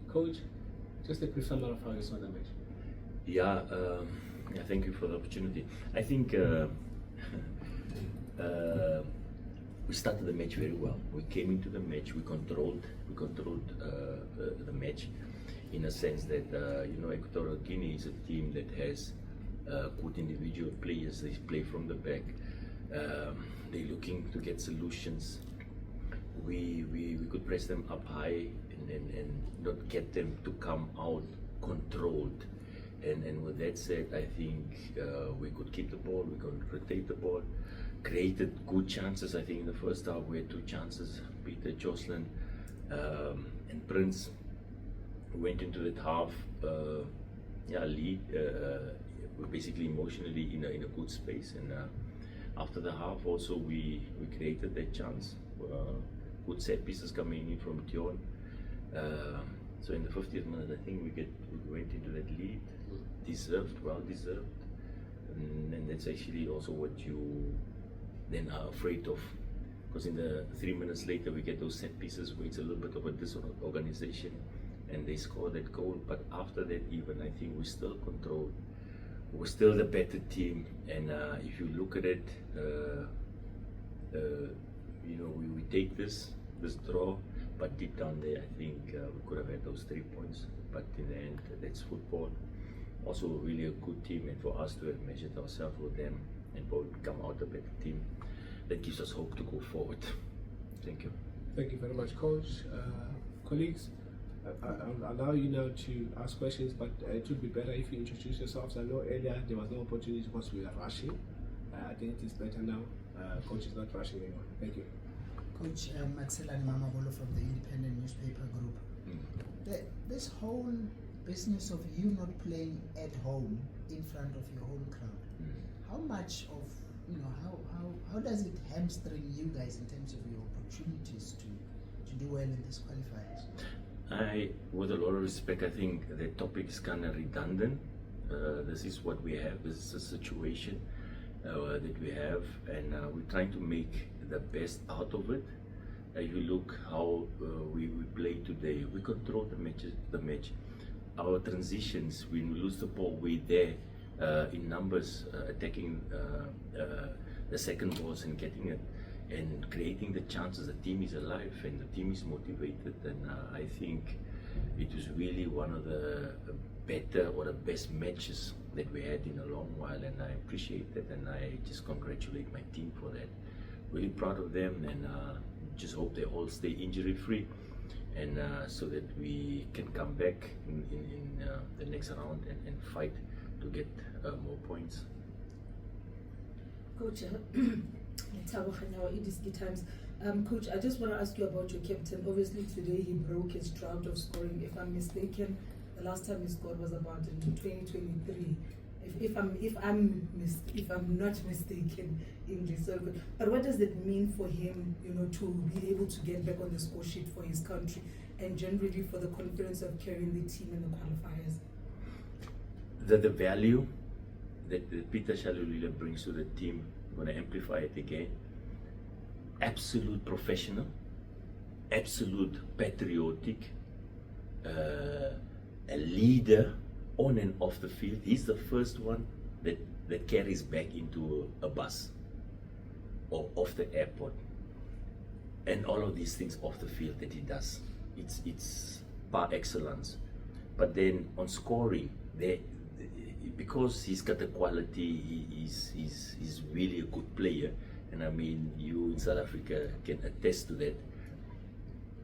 Coach, just a quick summary of how you saw the match. Yeah, thank you for the opportunity. I think we started the match very well. We came into the match, we controlled the match in a sense that Equatorial Guinea is a team that has good individual players. They play from the back. They're looking to get solutions. We could press them up high and not get them to come out controlled. And with that said, I think we could keep the ball, we could rotate the ball, created good chances. I think in the first half we had 2 chances. Peter, Jocelyn, and Prince went into that half lead, basically emotionally in a good space. And after the half also we created that chance. Good set pieces coming in from Dion. So in the 50th minute, I think we went into that lead, well deserved, and that's actually also what you then are afraid of, because in the 3 minutes later we get those set pieces where it's a little bit of a disorganization, and they score that goal. But after that, even I think we still controlled. We're still the better team, and if you look at it, we take this draw. But deep down there, I think we could have had those 3 points. But in the end, that's football. Also, really a good team, and for us to have measured ourselves with them and probably become out a better team, that gives us hope to go forward. Thank you. Thank you very much, Coach. Colleagues, I'll allow you now to ask questions, but it would be better if you introduce yourselves. I know earlier there was no opportunity because we were rushing. I think it is better now. Coach is not rushing anyone. Thank you. Coach Maxilani Mamagolo from the Independent Newspaper Group. This whole business of you not playing at home in front of your home crowd, how much of, how does it hamstring you guys in terms of your opportunities to do well in this qualifiers? With a lot of respect, I think the topic is kind of redundant. This is what we have. This is a situation that we have, and we're trying to make the best out of it. If you look how we play today, we control the match. Our transitions, when we lose the ball, we're there in numbers, attacking the second balls and getting it and creating the chances. The team is alive and the team is motivated, and I think it was really one of the better or the best matches that we had in a long while, and I appreciate that, and I just congratulate my team for that. Really proud of them, and just hope they all stay injury free, and so that we can come back in the next round and fight to get more points. Coach, Times. Coach, I just want to ask you about your captain. Obviously today he broke his drought of scoring. If I'm mistaken, the last time he scored was about in 2023. If I'm not mistaken in this circuit. But what does it mean for him, to be able to get back on the score sheet for his country and generally for the confidence of carrying the team in the qualifiers? The value that Peter Shalulile brings to the team, I'm going to amplify it again. Absolute professional, absolute patriotic, a leader on and off the field. He's the first one that carries back into a bus or off the airport, and all of these things off the field that he does. It's par excellence. But then on scoring, because he's got the quality, he's really a good player, and I mean, you in South Africa can attest to that.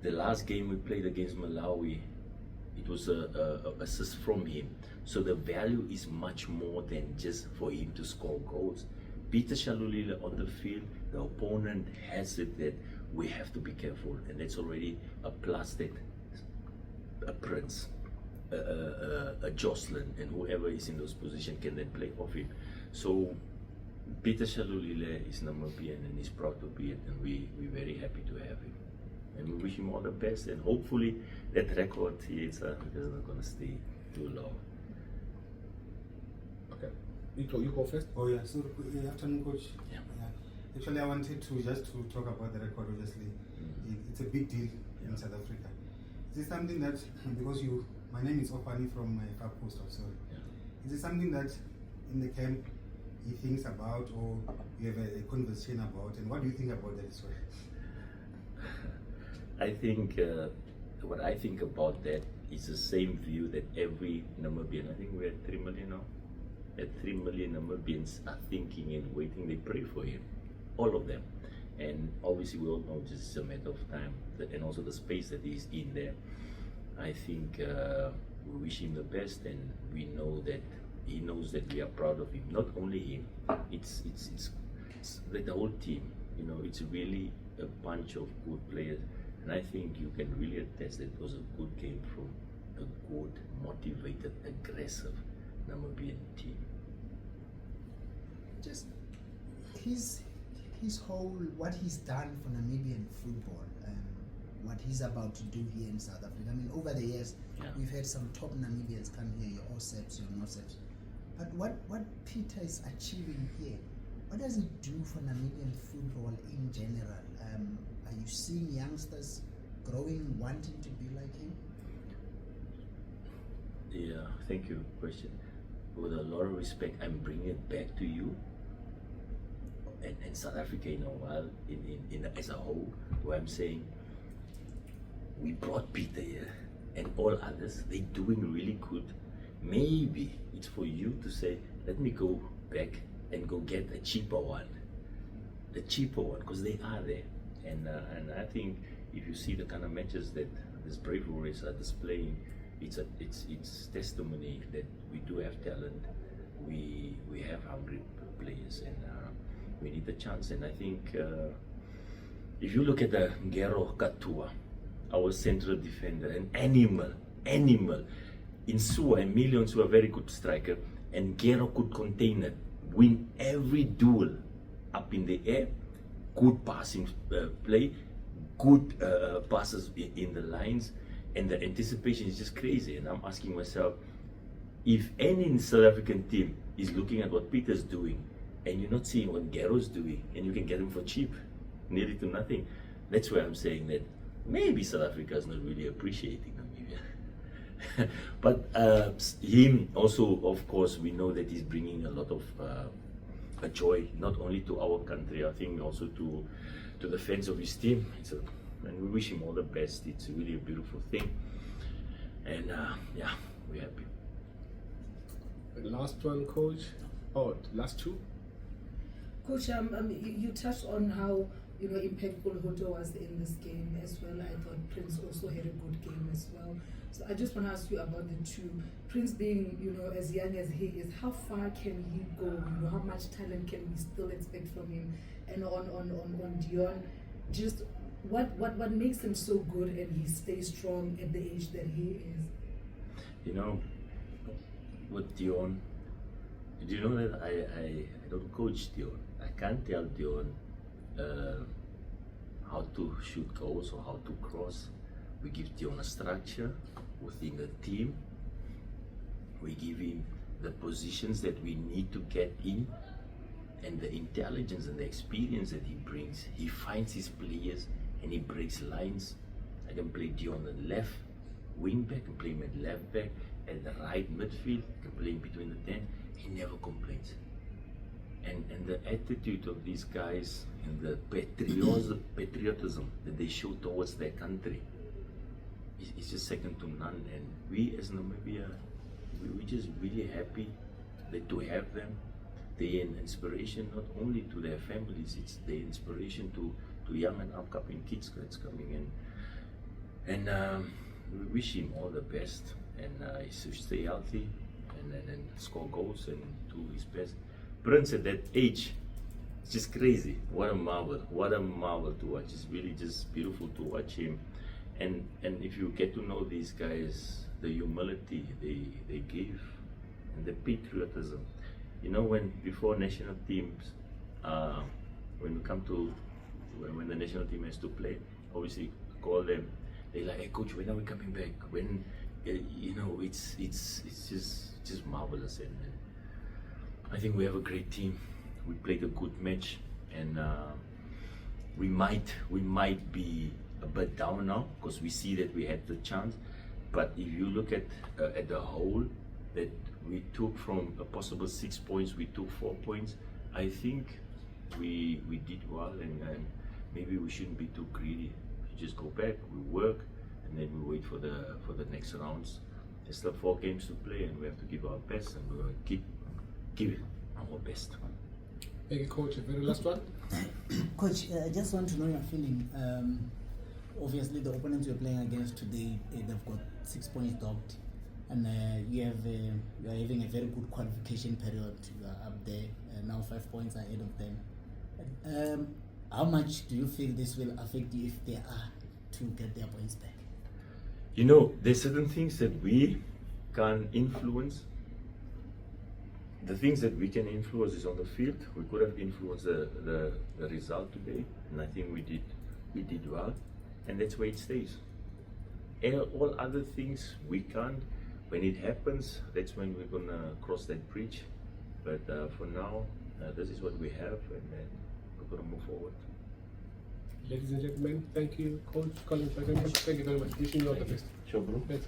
The last game we played against Malawi, it was a assist from him. So the value is much more than just for him to score goals. Peter Shalulile on the field, the opponent has it that we have to be careful, and that's already a plus that a Prince, a Jocelyn, and whoever is in those positions can then play off him. So Peter Shalulile is Namibian and he's proud to be it, and we're very happy to have him. And we wish him all the best, and hopefully that record here in South Africa is not going to stay too long. Okay. You go first? Oh yeah, so afternoon, Coach. Yeah. Actually, I wanted to talk about the record, obviously. It's a big deal in South Africa. Is it something that, because my name is Ofani from Far Coast also, is it something that in the camp he thinks about, or you have a conversation about, and what do you think about that as well? I think what I think about that is the same view that every Namibian, I think we're at 3 million now, that 3 million Namibians are thinking and waiting. They pray for him, all of them. And obviously we all know just a matter of time, and also the space that he's in there. I think we wish him the best, and we know that he knows that we are proud of him. Not only him, it's the whole team. You know, it's really a bunch of good players, and I think you can really attest that it was a good game from a good, motivated, aggressive Namibian team. Just his whole, what he's done for Namibian football, what he's about to do here in South Africa. I mean, over the years, we've had some top Namibians come here, your Oseps, your Noseps. But what Peter is achieving here, what does it do for Namibian football in general? Are you seeing youngsters growing, wanting to be like him? Yeah, thank you. Question. With a lot of respect, I'm bringing it back to you and South Africa in a while, in as a whole, where I'm saying we brought Peter here and all others, they're doing really good. Maybe it's for you to say, let me go back and go get a cheaper one, because they are there. And I think if you see the kind of matches that these Brave Warriors are displaying, it's testimony that we do have talent, we have hungry players, and we need the chance. And I think if you look at the Ngero Katua, our central defender, an animal. In Sua and Millions, who are very good striker, and Gero could contain it, win every duel up in the air, good passing play, good passes in the lines, and the anticipation is just crazy. And I'm asking myself, if any South African team is looking at what Peter's doing, and you're not seeing what Gero's doing, and you can get him for cheap, nearly to nothing, that's where I'm saying that maybe South Africa is not really appreciating Namibia. But him also, of course, we know that he's bringing a lot of a joy, not only to our country, I think also to the fans of his team. And we wish him all the best. It's really a beautiful thing. And yeah, we're happy. The last one, coach. Oh, last two. Coach, you touched on how impactful Hoto was in this game as well. I thought Prince also had a good game as well. So I just want to ask you about the two. Prince being, as young as he is, how far can he go? How much talent can we still expect from him? And on Dion, just what makes him so good and he stays strong at the age that he is? With Dion, did you know that I don't coach Dion? I can't tell Dion how to shoot goals or how to cross. We give Dion a structure within the team. We give him the positions that we need to get in, and the intelligence and the experience that he brings. He finds his players and he breaks lines. I can play Dion on the left wing back, I can play him at left back, at the right midfield, I can play him between the 10. He never complains. And the attitude of these guys and the patriotism that they show towards their country is just second to none. And we as Namibia, we're just really happy that to have them. They're an inspiration not only to their families, it's their inspiration to young and upcoming kids that's coming in. And we wish him all the best, and he should stay healthy and score goals and do his best. Prince at that age, it's just crazy. What a marvel to watch. It's really just beautiful to watch him. And if you get to know these guys, the humility they give and the patriotism. When before national teams, when the national team has to play, obviously call them. They're like, "Hey coach, when are we coming back?" When it's just marvelous. And I think we have a great team. We played a good match, and we might be a bit down now because we see that we had the chance. But if you look at the whole, that we took from a possible 6 points, we took 4 points. I think we did well, and maybe we shouldn't be too greedy. We just go back, we work, and then we wait for the next rounds. There's still 4 games to play, and we have to give our best, and we're going to give it our best. Thank you, Coach. A very last one. Coach, I just want to know your feeling. Obviously, the opponents you're playing against today, they've got 6 points docked, and you are having a very good qualification period. You are up there, now 5 points ahead of them. How much do you feel this will affect you if they are to get their points back? You know, there's certain things that we can influence. The things that we can influence is on the field. We could have influenced the result today, and I think we did well, and that's where it stays. And all other things we can't. When it happens, that's when we're gonna cross that bridge. But for now, this is what we have, and then we're gonna move forward. Ladies and gentlemen, thank you, Coach Collin Benjamin. Thank you very much. Wishing you all the best. Sure, bro. Thanks.